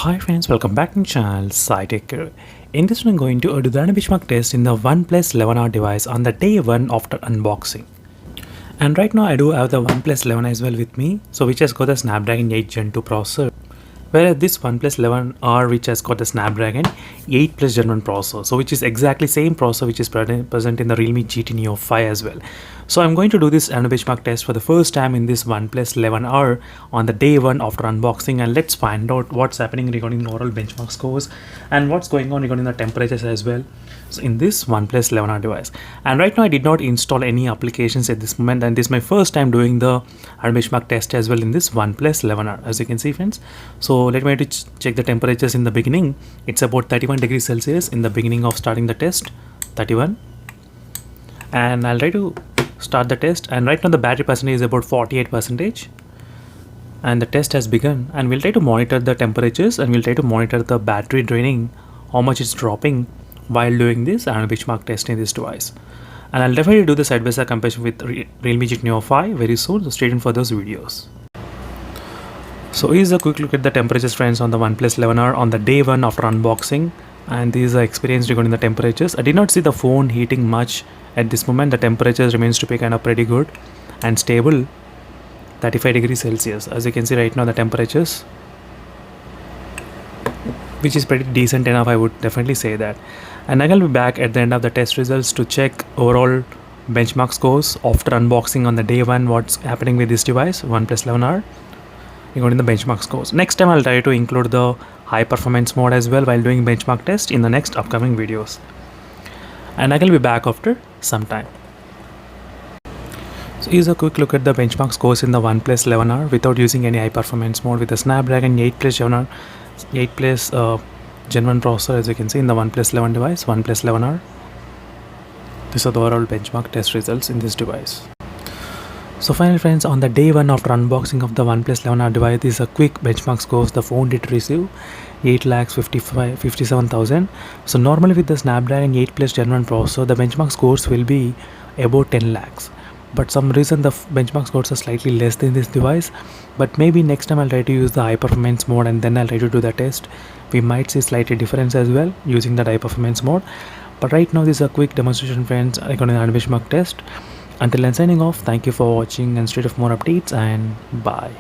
Hi friends, welcome back to the channel SciTech. In this one I'm going to do the benchmark test in the OnePlus 11R device on the day 1 after unboxing. And right now I do have the OnePlus 11 as well with me, so which has got the Snapdragon 8 Gen 2 processor. Whereas this OnePlus 11R which has got the Snapdragon 8 Plus Gen 1 processor, so which is exactly same processor which is present in the Realme GT Neo 5 as well. So I'm going to do this benchmark test for the first time in this OnePlus 11R on the day 1 after unboxing, and let's find out what's happening regarding the overall benchmark scores and what's going on regarding the temperatures as well. So in this OnePlus 11R device, and right now I did not install any applications at this moment, and this is my first time doing the benchmark test as well in this OnePlus 11R, as you can see friends. So let me check the temperatures in the beginning. It's about 31 degrees Celsius in the beginning of starting the test, 31, and I'll try to start the test, and right now the battery percentage is about 48%, and the test has begun, and we'll try to monitor the temperatures and we'll try to monitor the battery draining, how much it's dropping while doing this benchmark test in this device. And I'll definitely do the side-by-side comparison with Realme GT Neo 5 very soon, so stay tuned for those videos. So here's a quick look at the temperatures friends on the OnePlus 11R on the day 1 after unboxing, and this is the experience regarding the temperatures. I did not see the phone heating much at this moment. The temperatures remains to be kind of pretty good and stable, 35 degrees Celsius. As you can see right now the temperatures, which is pretty decent enough, I would definitely say that. And I will be back at the end of the test results to check overall benchmark scores after unboxing on the day 1, what's happening with this device OnePlus 11R regarding the benchmark scores. Next time I'll try to include the high performance mode as well while doing benchmark test in the next upcoming videos, and I will be back after some time. So here's a quick look at the benchmark scores in the OnePlus 11R without using any high performance mode with the Snapdragon 8 Plus Gen 1 processor, as you can see in the OnePlus 11 device, OnePlus 11R. These are the overall benchmark test results in this device. So finally friends, on the day 1 after unboxing of the OnePlus 11R device, this is a quick benchmark scores. The phone did receive 8,57,000. So normally with the Snapdragon 8 Plus Gen 1 processor, the benchmark scores will be about 10 lakhs. But some reason the benchmark scores are slightly less than this device. But maybe next time I'll try to use the high performance mode and then I'll try to do the test. We might see slightly difference as well using that high performance mode. But right now this is a quick demonstration friends regarding the benchmark test. Until then, signing off, thank you for watching and stay tuned for more updates, and bye.